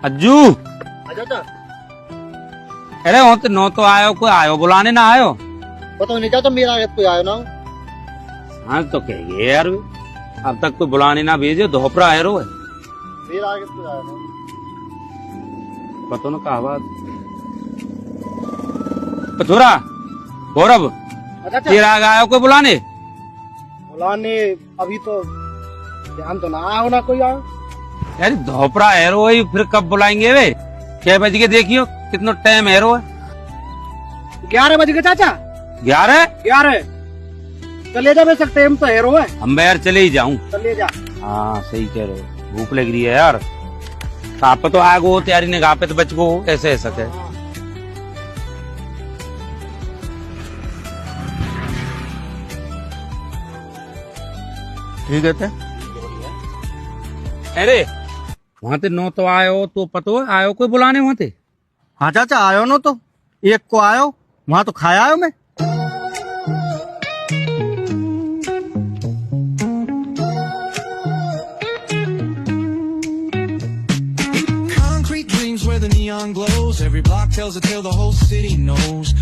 अज्जू चाचा अरे वो तो नो तो आयो, कोई आयो बुलाने ना आयो। पता नहीं चाचा मेरा आगे कोई आयो ना हो। हाँ तो कहिए यार, अब तक कोई बुलाने ना भेजे, धोपरा है रो है। मेरा आगे कोई आयो ना हो। पता ना कहा बात छोरा गौरव, चाचा तेरा आगे आयो कोई बुलाने? बुलाने अभी तो ध्यान तो ना आया ना कोई आयो। यार धोपरा है रो है, फिर कब बुलाएंगे वे? 6 बज के देखियो कितना टाइम है रो है। 11 बज गए चाचा। 11? 11 चले जा, सकते टाइम तो हेरो है। हम यार चले ही जाऊं। चले जा। हाँ सही कह रहे हो, भूख लग रही है यार। आप तो आगो तैयारी ने गापे तो बच गो, ऐसे ऐसा है। ठीक है। अरे वहां ते नो तो आयो, तो पतो है आयो कोई बुलाने वहां ते? हाँ चाचा आयो ना, तो एक को आयो वहां तो खाया आयो मैं। Concrete dreams where the neon glows. Every block tells a tale the whole city knows.